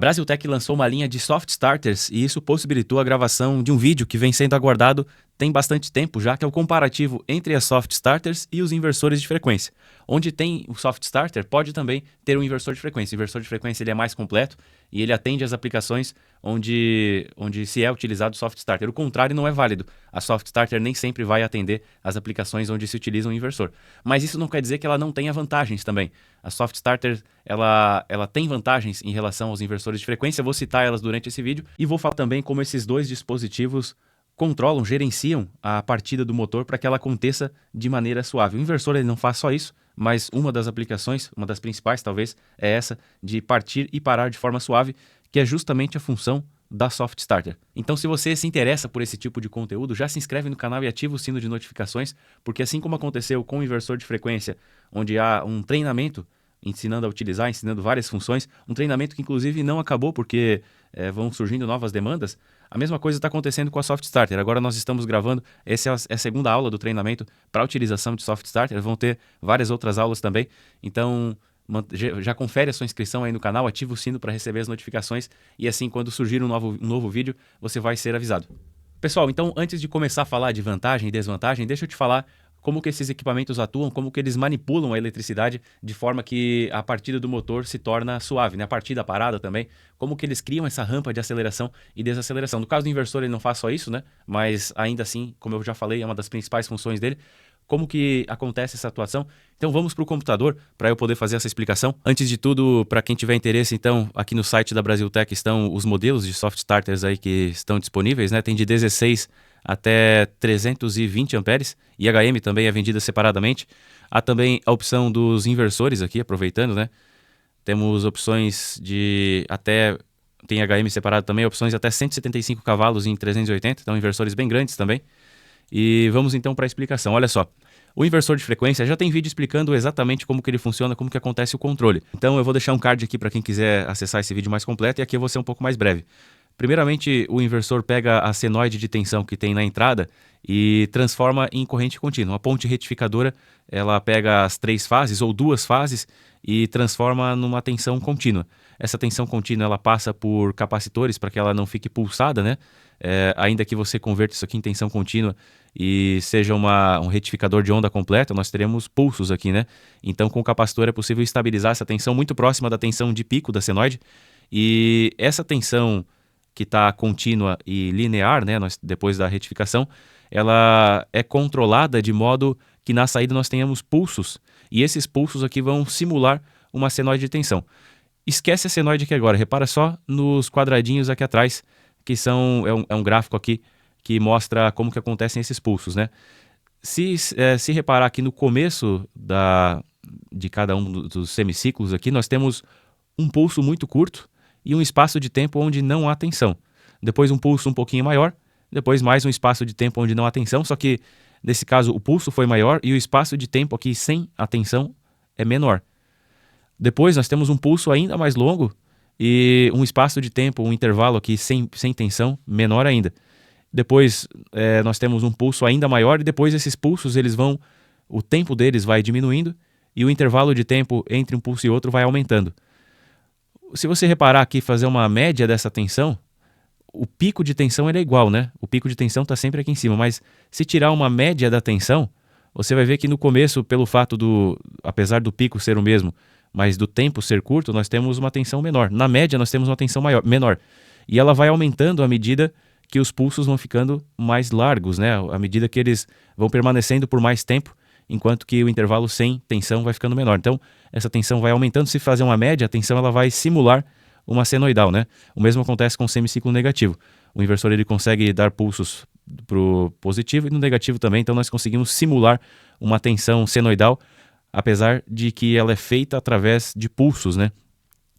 Brasiltec lançou uma linha de soft starters e isso possibilitou a gravação de um vídeo que vem sendo aguardado tem bastante tempo já, que é o comparativo entre as soft starters e os inversores de frequência. Onde tem o soft starter, pode também ter um inversor de frequência. O inversor de frequência ele é mais completo e ele atende às aplicações onde se é utilizado o soft starter. O contrário não é válido. A soft starter nem sempre vai atender às aplicações onde se utiliza um inversor. Mas isso não quer dizer que ela não tenha vantagens também. A soft starter ela tem vantagens em relação aos inversores de frequência. Vou citar elas durante esse vídeo e vou falar também como esses dois dispositivos controlam, gerenciam a partida do motor para que ela aconteça de maneira suave. O inversor ele não faz só isso, mas uma das aplicações, uma das principais talvez, é essa de partir e parar de forma suave, que é justamente a função da soft starter. Então, se você se interessa por esse tipo de conteúdo, já se inscreve no canal e ativa o sino de notificações, porque assim como aconteceu com o inversor de frequência, onde há um treinamento ensinando a utilizar, ensinando várias funções, um treinamento que inclusive não acabou porque vão surgindo novas demandas, a mesma coisa está acontecendo com a soft starter. Agora nós estamos gravando, essa é a segunda aula do treinamento para a utilização de soft starter, vão ter várias outras aulas também, então já confere a sua inscrição aí no canal, ativa o sino para receber as notificações e assim quando surgir um novo vídeo, você vai ser avisado. Pessoal, então antes de começar a falar de vantagem e desvantagem, deixa eu te falar como que esses equipamentos atuam, como que eles manipulam a eletricidade de forma que a partida do motor se torna suave, né? A partida parada também, como que eles criam essa rampa de aceleração e desaceleração. No caso do inversor ele não faz só isso, né? Mas ainda assim, como eu já falei, é uma das principais funções dele. Como que acontece essa atuação? Então vamos para o computador para eu poder fazer essa explicação. Antes de tudo, para quem tiver interesse, então aqui no site da Brasiltec estão os modelos de soft starters aí que estão disponíveis, né? Tem de 16 até 320 amperes, IHM também é vendida separadamente. Há também a opção dos inversores aqui, aproveitando, né? Temos opções de até, tem HM separado também, opções até 175 cavalos em 380, então inversores bem grandes também. E vamos então para a explicação. Olha só, o inversor de frequência já tem vídeo explicando exatamente como que ele funciona, como que acontece o controle. Então eu vou deixar um card aqui para quem quiser acessar esse vídeo mais completo e aqui eu vou ser um pouco mais breve. Primeiramente, o inversor pega a senoide de tensão que tem na entrada e transforma em corrente contínua. A ponte retificadora, ela pega as 3 fases ou 2 fases e transforma numa tensão contínua. Essa tensão contínua ela passa por capacitores para que ela não fique pulsada, né? Ainda que você converta isso aqui em tensão contínua e seja um retificador de onda completa, nós teremos pulsos aqui, né? Então, com o capacitor é possível estabilizar essa tensão muito próxima da tensão de pico da senoide. E essa tensão que está contínua e linear, né, depois da retificação, ela é controlada de modo que na saída nós tenhamos pulsos, e esses pulsos aqui vão simular uma senoide de tensão. Esquece a senoide aqui agora, repara só nos quadradinhos aqui atrás, que é um gráfico aqui que mostra como que acontecem esses pulsos, né? Se reparar aqui no começo de cada um dos semiciclos aqui, nós temos um pulso muito curto, e um espaço de tempo onde não há tensão. Depois um pulso um pouquinho maior, depois mais um espaço de tempo onde não há tensão, só que nesse caso o pulso foi maior e o espaço de tempo aqui sem a tensão é menor. Depois nós temos um pulso ainda mais longo e um espaço de tempo, um intervalo aqui sem tensão menor ainda. Depois nós temos um pulso ainda maior e depois esses pulsos o tempo deles vai diminuindo e o intervalo de tempo entre um pulso e outro vai aumentando. Se você reparar aqui, fazer uma média dessa tensão, o pico de tensão ele é igual, né? O pico de tensão está sempre aqui em cima, mas se tirar uma média da tensão, você vai ver que no começo, pelo fato apesar do pico ser o mesmo, mas do tempo ser curto, nós temos uma tensão menor. Na média, nós temos uma tensão menor. E ela vai aumentando à medida que os pulsos vão ficando mais largos, né? À medida que eles vão permanecendo por mais tempo, enquanto que o intervalo sem tensão vai ficando menor. Então, essa tensão vai aumentando. Se fazer uma média, a tensão ela vai simular uma senoidal, né? O mesmo acontece com o semiciclo negativo. O inversor ele consegue dar pulsos para o positivo e no negativo também, então nós conseguimos simular uma tensão senoidal, apesar de que ela é feita através de pulsos, né?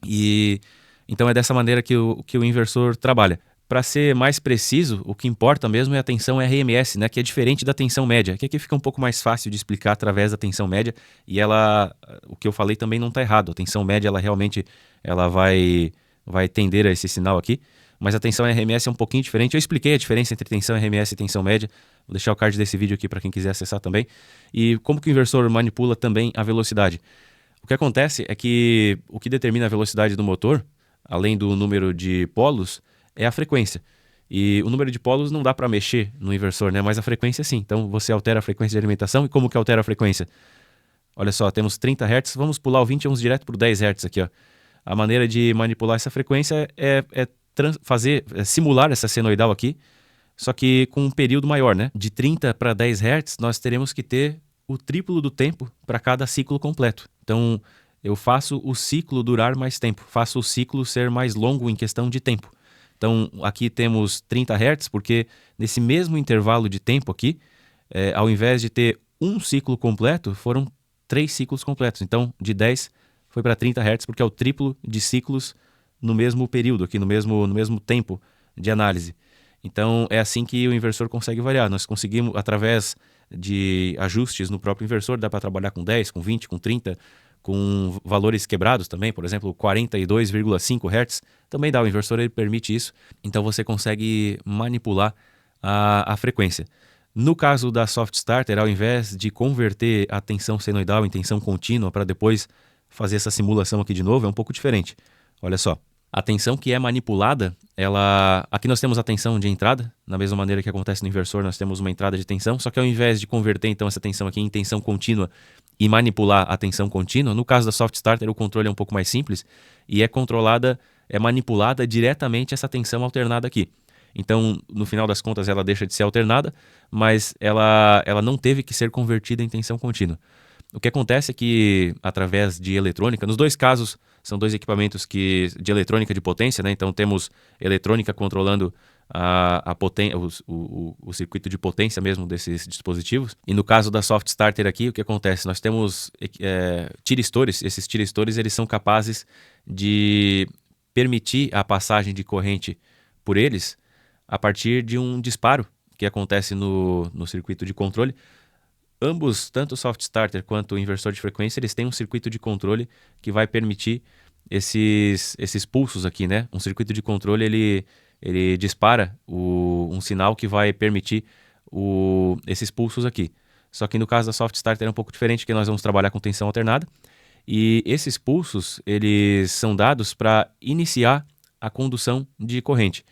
E então é dessa maneira que o inversor trabalha. Para ser mais preciso, o que importa mesmo é a tensão RMS, né, que é diferente da tensão média, que aqui fica um pouco mais fácil de explicar através da tensão média, e o que eu falei também não está errado, a tensão média ela realmente vai tender a esse sinal aqui, mas a tensão RMS é um pouquinho diferente. Eu expliquei a diferença entre tensão RMS e tensão média, vou deixar o card desse vídeo aqui para quem quiser acessar também, e como que o inversor manipula também a velocidade. O que acontece é que o que determina a velocidade do motor além do número de polos, é a frequência. E o número de polos não dá para mexer no inversor, né? Mas a frequência sim. Então você altera a frequência de alimentação. E como que altera a frequência? Olha só, temos 30 Hz, vamos pular o 20 e vamos direto para o 10 Hz aqui, ó. A maneira de manipular essa frequência é simular essa senoidal aqui, só que com um período maior, né? De 30 para 10 Hz, nós teremos que ter o triplo do tempo para cada ciclo completo. Então, eu faço o ciclo durar mais tempo, faço o ciclo ser mais longo em questão de tempo. Então, aqui temos 30 Hz, porque nesse mesmo intervalo de tempo aqui, ao invés de ter um ciclo completo, foram 3 ciclos completos. Então, de 10 foi para 30 Hz, porque é o triplo de ciclos no mesmo período, aqui no mesmo tempo de análise. Então, é assim que o inversor consegue variar. Nós conseguimos, através de ajustes no próprio inversor, dá para trabalhar com 10, com 20, com 30, com valores quebrados também, por exemplo, 42,5 Hz, também dá, o inversor ele permite isso, então você consegue manipular a frequência. No caso da Soft Starter, ao invés de converter a tensão senoidal em tensão contínua para depois fazer essa simulação aqui de novo, é um pouco diferente. Olha só, a tensão que é manipulada, aqui nós temos a tensão de entrada, na mesma maneira que acontece no inversor, nós temos uma entrada de tensão, só que ao invés de converter então essa tensão aqui em tensão contínua e manipular a tensão contínua, no caso da Soft Starter o controle é um pouco mais simples e é manipulada diretamente essa tensão alternada aqui. Então, no final das contas, ela deixa de ser alternada, mas ela não teve que ser convertida em tensão contínua. O que acontece é que, através de eletrônica, nos dois casos, são dois equipamentos de eletrônica de potência, né? Então, temos eletrônica controlando o circuito de potência mesmo desses dispositivos. E no caso da Soft Starter aqui, o que acontece? Nós temos tiristores. Esses tiristores eles são capazes de permitir a passagem de corrente por eles a partir de um disparo que acontece no circuito de controle. Ambos, tanto o Soft Starter quanto o inversor de frequência, eles têm um circuito de controle que vai permitir esses pulsos aqui, né? Um circuito de controle, ele dispara um sinal que vai permitir esses pulsos aqui. Só que no caso da Soft Starter é um pouco diferente, porque nós vamos trabalhar com tensão alternada. E esses pulsos, eles são dados para iniciar a condução de corrente.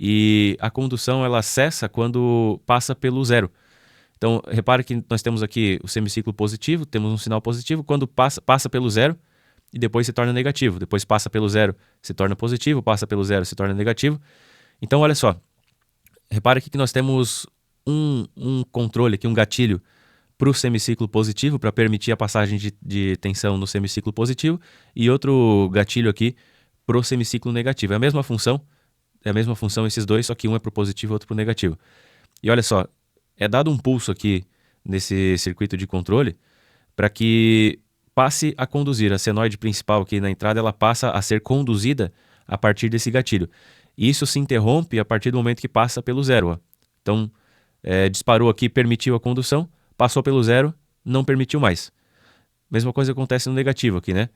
E a condução, ela cessa quando passa pelo zero. Então, repare que nós temos aqui o semiciclo positivo, temos um sinal positivo, quando passa pelo zero e depois se torna negativo. Depois passa pelo zero, se torna positivo, passa pelo zero, se torna negativo. Então, olha só, repare aqui que nós temos um controle aqui, um gatilho para o semiciclo positivo, para permitir a passagem de tensão no semiciclo positivo, e outro gatilho aqui para o semiciclo negativo. É a mesma função esses dois, só que um é para o positivo e outro para o negativo. E olha só, é dado um pulso aqui nesse circuito de controle para que passe a conduzir. A senoide principal aqui na entrada, ela passa a ser conduzida a partir desse gatilho. E isso se interrompe a partir do momento que passa pelo zero. Ó. Então, disparou aqui, permitiu a condução, passou pelo zero, não permitiu mais. Mesma coisa acontece no negativo aqui, né?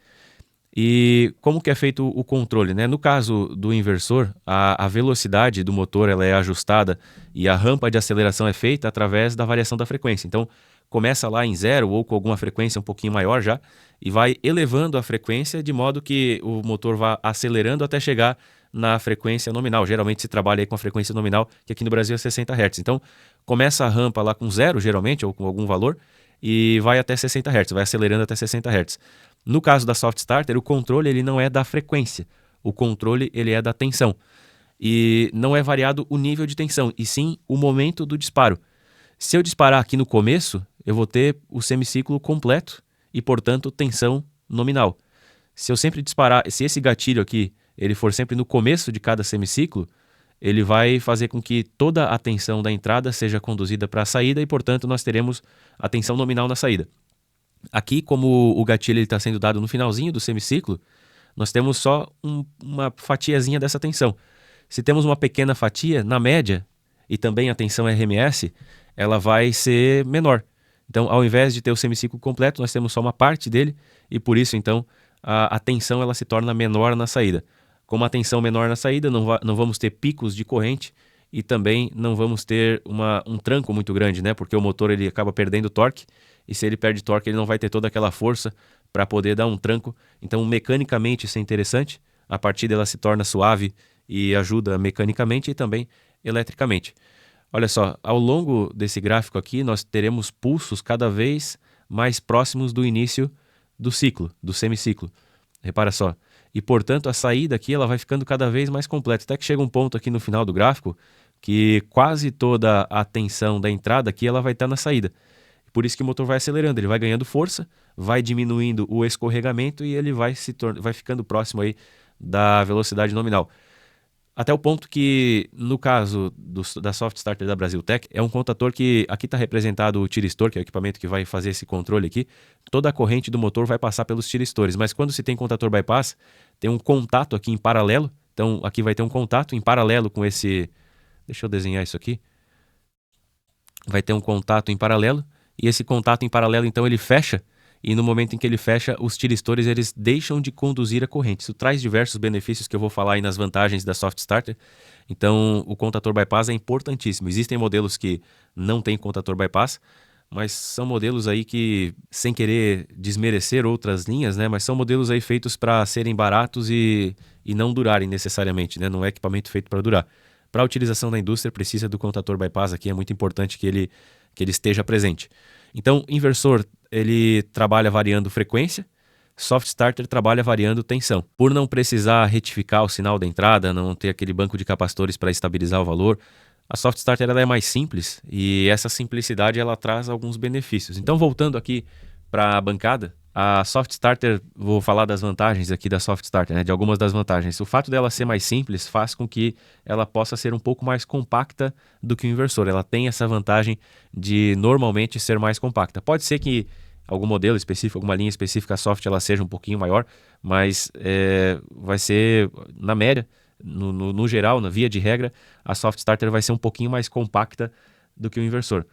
E como que é feito o controle, né? No caso do inversor, a velocidade do motor ela é ajustada e a rampa de aceleração é feita através da variação da frequência. Então, começa lá em zero ou com alguma frequência um pouquinho maior já e vai elevando a frequência de modo que o motor vá acelerando até chegar na frequência nominal. Geralmente se trabalha aí com a frequência nominal, que aqui no Brasil é 60 Hz. Então, começa a rampa lá com zero, geralmente, ou com algum valor, e vai até 60 Hz, vai acelerando até 60 Hz. No caso da Soft Starter, o controle ele não é da frequência, o controle ele é da tensão. E não é variado o nível de tensão, e sim o momento do disparo. Se eu disparar aqui no começo, eu vou ter o semiciclo completo e, portanto, tensão nominal. Se eu sempre disparar, se esse gatilho aqui ele for sempre no começo de cada semiciclo, ele vai fazer com que toda a tensão da entrada seja conduzida para a saída e, portanto, nós teremos a tensão nominal na saída. Aqui, como o gatilho está sendo dado no finalzinho do semiciclo, nós temos só uma fatiazinha dessa tensão. Se temos uma pequena fatia, na média, e também a tensão RMS, ela vai ser menor. Então, ao invés de ter o semiciclo completo, nós temos só uma parte dele, e por isso, então, a tensão ela se torna menor na saída. Como a tensão menor na saída, não vamos ter picos de corrente e também não vamos ter um tranco muito grande, né? Porque o motor ele acaba perdendo torque e se ele perde torque ele não vai ter toda aquela força para poder dar um tranco. Então, mecanicamente isso é interessante, a partida ela se torna suave e ajuda mecanicamente e também eletricamente. Olha só, ao longo desse gráfico aqui, nós teremos pulsos cada vez mais próximos do início do ciclo, do semiciclo. Repara só. E, portanto, a saída aqui ela vai ficando cada vez mais completa. Até que chega um ponto aqui no final do gráfico que quase toda a tensão da entrada aqui ela vai estar na saída. Por isso que o motor vai acelerando, ele vai ganhando força, vai diminuindo o escorregamento e ele vai ficando próximo aí da velocidade nominal. Até o ponto que, no caso da Soft Starter da Brasiltec, é um contator que, aqui está representado o tiristor, que é o equipamento que vai fazer esse controle aqui. Toda a corrente do motor vai passar pelos tiristores, mas quando se tem contator bypass, tem um contato aqui em paralelo. Então, aqui vai ter um contato em paralelo com esse... Deixa eu desenhar isso aqui. Vai ter um contato em paralelo, e esse contato em paralelo, então, ele fecha, e no momento em que ele fecha, os tiristores eles deixam de conduzir a corrente. Isso traz diversos benefícios que eu vou falar aí nas vantagens da Soft Starter. Então, o contator bypass é importantíssimo. Existem modelos que não têm contator bypass, mas são modelos aí que, sem querer desmerecer outras linhas, né, mas são modelos aí feitos para serem baratos e não durarem necessariamente, né, não é equipamento feito para durar. Para a utilização da indústria, precisa do contator bypass aqui, é muito importante que ele esteja presente. Então, inversor, ele trabalha variando frequência, Soft Starter trabalha variando tensão. Por não precisar retificar o sinal da entrada, não ter aquele banco de capacitores para estabilizar o valor, a Soft Starter ela é mais simples e essa simplicidade ela traz alguns benefícios. Então, voltando aqui para a bancada, a Soft Starter, vou falar das vantagens aqui da Soft Starter, né, de algumas das vantagens. O fato dela ser mais simples faz com que ela possa ser um pouco mais compacta do que o inversor. Ela tem essa vantagem de normalmente ser mais compacta. Pode ser que algum modelo específico, alguma linha específica soft, ela seja um pouquinho maior, mas vai ser, na média, no geral, na via de regra, a Soft Starter vai ser um pouquinho mais compacta do que o inversor.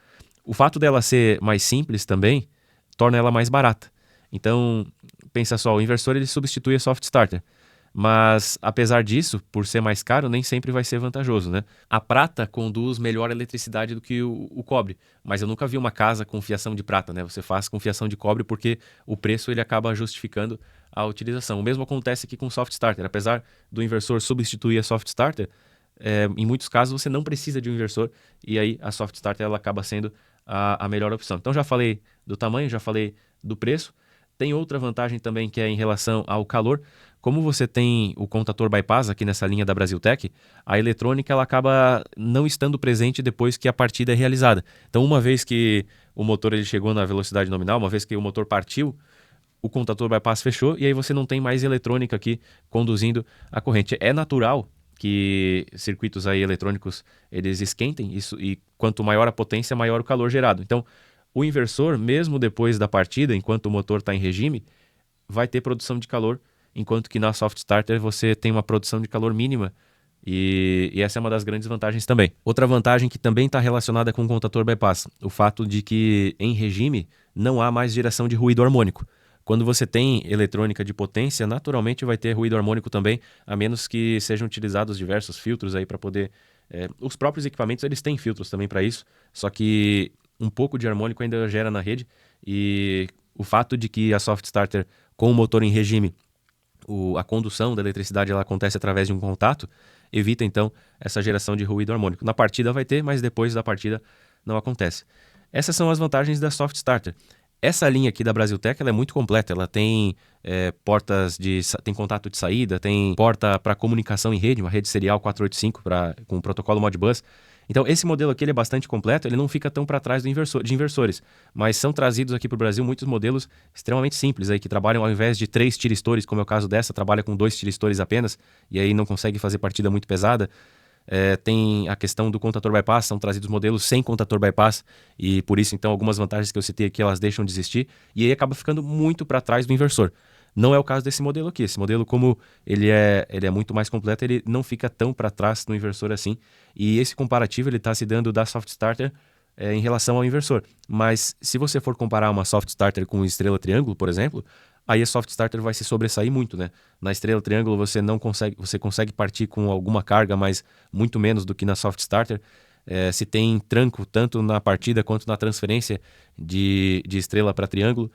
O fato dela ser mais simples também torna ela mais barata. Então, pensa só, o inversor ele substitui a Soft Starter. Mas, apesar disso, por ser mais caro, nem sempre vai ser vantajoso, né? A prata conduz melhor eletricidade do que o cobre, mas eu nunca vi uma casa com fiação de prata, né? Você faz com fiação de cobre porque o preço ele acaba justificando a utilização. O mesmo acontece aqui com o Soft Starter. Apesar do inversor substituir a Soft Starter, em muitos casos você não precisa de um inversor e aí a Soft Starter ela acaba sendo a melhor opção. Então já falei do tamanho, já falei do preço. Tem outra vantagem também que é em relação ao calor. Como você tem o contator bypass aqui nessa linha da Brasiltec, a eletrônica ela acaba não estando presente depois que a partida é realizada. Então, uma vez que o motor ele chegou na velocidade nominal, uma vez que o motor partiu, o contator bypass fechou e aí você não tem mais eletrônica aqui conduzindo a corrente. É natural que circuitos aí eletrônicos eles esquentem isso, e quanto maior a potência, maior o calor gerado. Então, o inversor, mesmo depois da partida, enquanto o motor está em regime, vai ter produção de calor, enquanto que na Soft Starter você tem uma produção de calor mínima e essa é uma das grandes vantagens também. Outra vantagem que também está relacionada com o contator bypass, o fato de que em regime não há mais geração de ruído harmônico. Quando você tem eletrônica de potência, naturalmente vai ter ruído harmônico também, a menos que sejam utilizados diversos filtros aí para poder... os próprios equipamentos eles têm filtros também para isso, só que um pouco de harmônico ainda gera na rede e o fato de que a Soft Starter com o motor em regime, a condução da eletricidade ela acontece através de um contato, evita então essa geração de ruído harmônico. Na partida vai ter, mas depois da partida não acontece. Essas são as vantagens da Soft Starter. Essa linha aqui da Brasiltec ela é muito completa, ela tem portas tem contato de saída, tem porta para comunicação em rede, uma rede serial 485 com o protocolo Modbus. Então esse modelo aqui ele é bastante completo, ele não fica tão para trás de inversores, mas são trazidos aqui para o Brasil muitos modelos extremamente simples, aí, que trabalham ao invés de 3 tiristores, como é o caso dessa, trabalha com 2 tiristores apenas, e aí não consegue fazer partida muito pesada. Tem a questão do contator bypass, são trazidos modelos sem contator bypass e por isso então algumas vantagens que eu citei aqui elas deixam de existir e aí acaba ficando muito para trás do inversor. Não é o caso desse modelo aqui. Esse modelo, como ele é muito mais completo, ele não fica tão para trás do inversor assim. E esse comparativo ele está se dando da Soft Starter em relação ao inversor. Mas se você for comparar uma Soft Starter com estrela triângulo, por exemplo, aí a Soft Starter vai se sobressair muito, né? Na estrela triângulo você consegue partir com alguma carga, mas muito menos do que na Soft Starter. Se tem tranco tanto na partida quanto na transferência de estrela para triângulo,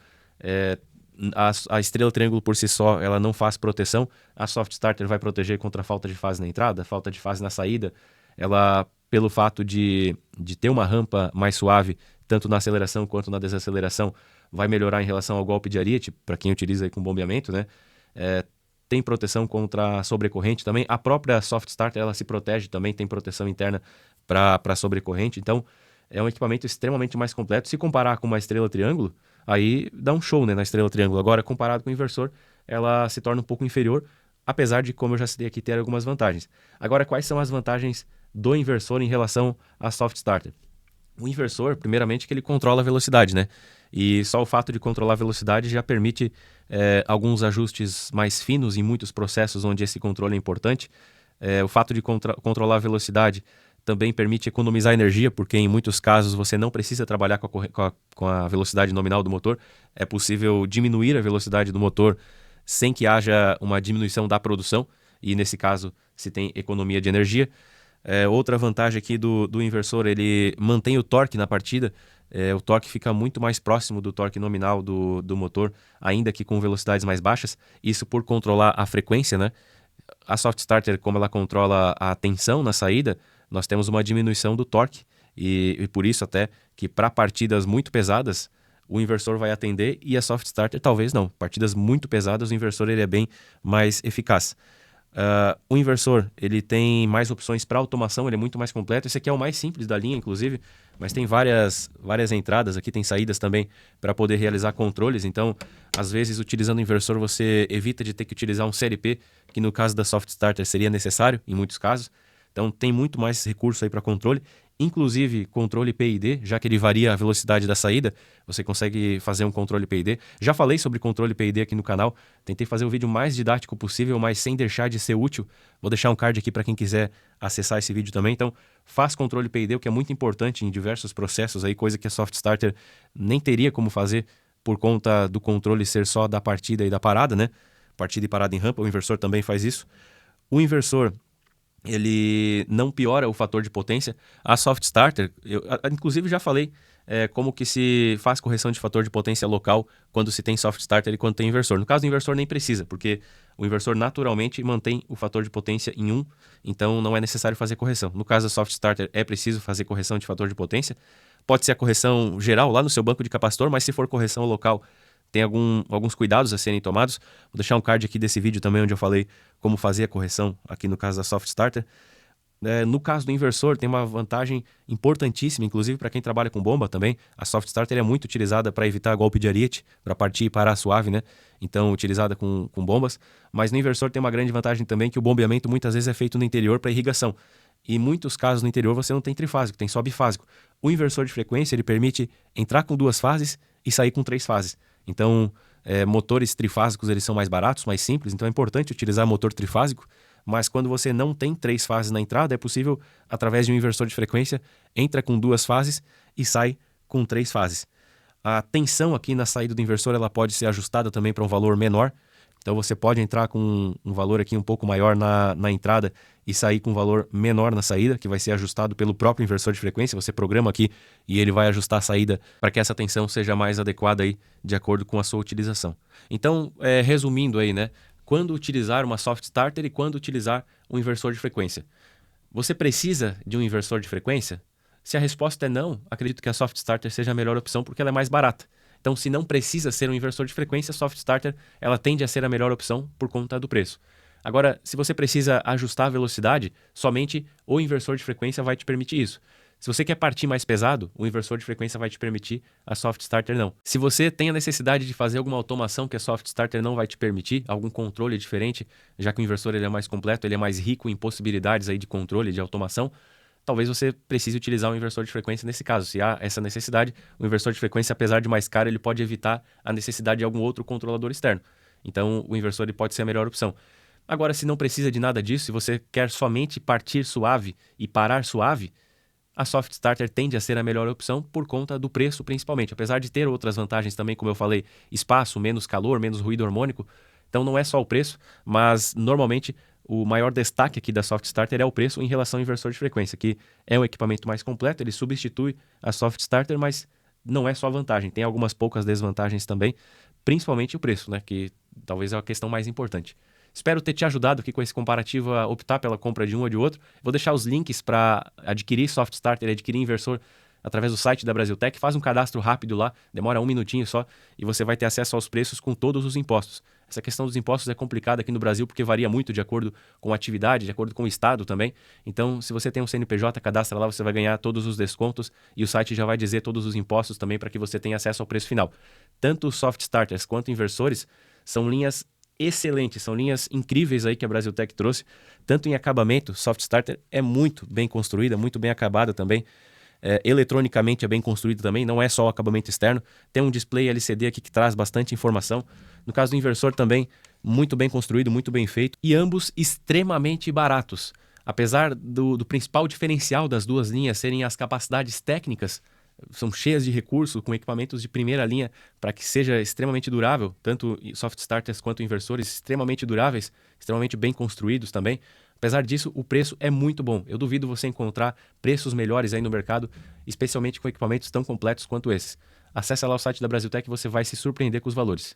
a estrela triângulo por si só, ela não faz proteção. A soft starter vai proteger contra a falta de fase na entrada, falta de fase na saída. Ela, pelo fato de ter uma rampa mais suave, tanto na aceleração quanto na desaceleração, vai melhorar em relação ao golpe de ariete, para quem utiliza aí com bombeamento, né? Tem proteção contra a sobrecorrente também. A própria soft starter, ela se protege também, tem proteção interna para sobrecorrente. Então, é um equipamento extremamente mais completo. Se comparar com uma estrela triângulo, aí dá um show, né, na estrela triângulo. Agora, comparado com o inversor, ela se torna um pouco inferior, apesar de, como eu já citei aqui, ter algumas vantagens. Agora, quais são as vantagens do inversor em relação à soft starter? O inversor, primeiramente, que ele controla a velocidade, né? E só o fato de controlar a velocidade já permite alguns ajustes mais finos em muitos processos onde esse controle é importante. O fato de controlar a velocidade também permite economizar energia, porque em muitos casos você não precisa trabalhar com a velocidade nominal do motor. É possível diminuir a velocidade do motor sem que haja uma diminuição da produção, e nesse caso se tem economia de energia. Outra vantagem aqui do inversor, ele mantém o torque na partida. O torque fica muito mais próximo do torque nominal do motor, ainda que com velocidades mais baixas. Isso por controlar a frequência, né? A soft starter, como ela controla a tensão na saída, nós temos uma diminuição do torque, e por isso até que para partidas muito pesadas o inversor vai atender e a soft starter talvez não. Partidas muito pesadas o inversor ele é bem mais eficaz. O inversor ele tem mais opções para automação, ele é muito mais completo. Esse aqui é o mais simples da linha, inclusive, mas tem várias entradas aqui, tem saídas também para poder realizar controles. Então, às vezes, utilizando o inversor, você evita de ter que utilizar um CLP, que no caso da soft starter seria necessário em muitos casos. Então, tem muito mais recurso aí para controle, inclusive controle PID, já que ele varia a velocidade da saída, você consegue fazer um controle PID. Já falei sobre controle PID aqui no canal, tentei fazer o vídeo mais didático possível, mas sem deixar de ser útil. Vou deixar um card aqui para quem quiser acessar esse vídeo também. Então, faz controle PID, o que é muito importante em diversos processos, aí, coisa que a soft starter nem teria como fazer por conta do controle ser só da partida e da parada, né? Partida e parada em rampa, o inversor também faz isso. O inversor ele não piora o fator de potência. A soft starter, eu inclusive já falei como que se faz correção de fator de potência local quando se tem soft starter e quando tem inversor. No caso do inversor nem precisa, porque o inversor naturalmente mantém o fator de potência em 1, então não é necessário fazer correção. No caso da soft starter é preciso fazer correção de fator de potência. Pode ser a correção geral lá no seu banco de capacitor, mas se for correção local, tem alguns cuidados a serem tomados. Vou deixar um card aqui desse vídeo também onde eu falei como fazer a correção aqui no caso da soft starter. No caso do inversor tem uma vantagem importantíssima, inclusive para quem trabalha com bomba também. A soft starter é muito utilizada para evitar golpe de ariete, para partir e parar suave, né? Então utilizada com bombas. Mas no inversor tem uma grande vantagem também, que o bombeamento muitas vezes é feito no interior para irrigação. E em muitos casos no interior você não tem trifásico, tem só bifásico. O inversor de frequência ele permite entrar com 2 fases e sair com 3 fases. Então, motores trifásicos eles são mais baratos, mais simples, então é importante utilizar motor trifásico, mas quando você não tem 3 fases na entrada, é possível, através de um inversor de frequência, entra com 2 fases e sai com 3 fases. A tensão aqui na saída do inversor ela pode ser ajustada também para um valor menor, então você pode entrar com um valor aqui um pouco maior na entrada e sair com um valor menor na saída, que vai ser ajustado pelo próprio inversor de frequência. Você programa aqui e ele vai ajustar a saída para que essa tensão seja mais adequada aí, de acordo com a sua utilização. Então, resumindo aí, né? Quando utilizar uma soft starter e quando utilizar um inversor de frequência. Você precisa de um inversor de frequência? Se a resposta é não, acredito que a soft starter seja a melhor opção porque ela é mais barata. Então, se não precisa ser um inversor de frequência, a soft starter ela tende a ser a melhor opção por conta do preço. Agora, se você precisa ajustar a velocidade, somente o inversor de frequência vai te permitir isso. Se você quer partir mais pesado, o inversor de frequência vai te permitir, a soft starter não. Se você tem a necessidade de fazer alguma automação que a soft starter não vai te permitir, algum controle diferente, já que o inversor ele é mais completo, ele é mais rico em possibilidades aí de controle, de automação, talvez você precise utilizar um inversor de frequência nesse caso. Se há essa necessidade, o inversor de frequência, apesar de mais caro, ele pode evitar a necessidade de algum outro controlador externo. Então, o inversor ele pode ser a melhor opção. Agora, se não precisa de nada disso, se você quer somente partir suave e parar suave, a soft starter tende a ser a melhor opção por conta do preço, principalmente. Apesar de ter outras vantagens também, como eu falei, espaço, menos calor, menos ruído hormônico. Então, não é só o preço, mas normalmente o maior destaque aqui da soft starter é o preço em relação ao inversor de frequência, que é um equipamento mais completo, ele substitui a soft starter, mas não é só vantagem, tem algumas poucas desvantagens também. principalmente o preço, né? Que talvez é a questão mais importante. Espero ter te ajudado aqui com esse comparativo a optar pela compra de um ou de outro. Vou deixar os links para adquirir Soft Starter, adquirir inversor através do site da Brasiltec. Faz um cadastro rápido lá, demora 1 minutinho só, e você vai ter acesso aos preços com todos os impostos. Essa questão dos impostos é complicada aqui no Brasil porque varia muito de acordo com a atividade, de acordo com o estado também. Então, se você tem um CNPJ, cadastra lá, você vai ganhar todos os descontos e o site já vai dizer todos os impostos também para que você tenha acesso ao preço final. Tanto os Soft Starters quanto inversores são linhas excelentes, são linhas incríveis aí que a Brasiltec trouxe. Tanto em acabamento, Soft Starter é muito bem construída, muito bem acabada também. Eletronicamente é bem construído também, não é só o acabamento externo. Tem um display LCD aqui que traz bastante informação. No caso do inversor também, muito bem construído, muito bem feito. E ambos extremamente baratos. Apesar do principal diferencial das duas linhas serem as capacidades técnicas, são cheias de recursos, com equipamentos de primeira linha para que seja extremamente durável, tanto soft starters quanto inversores extremamente duráveis, extremamente bem construídos também. Apesar disso, o preço é muito bom. Eu duvido você encontrar preços melhores aí no mercado, especialmente com equipamentos tão completos quanto esses. Acesse lá o site da Brasiltec e você vai se surpreender com os valores.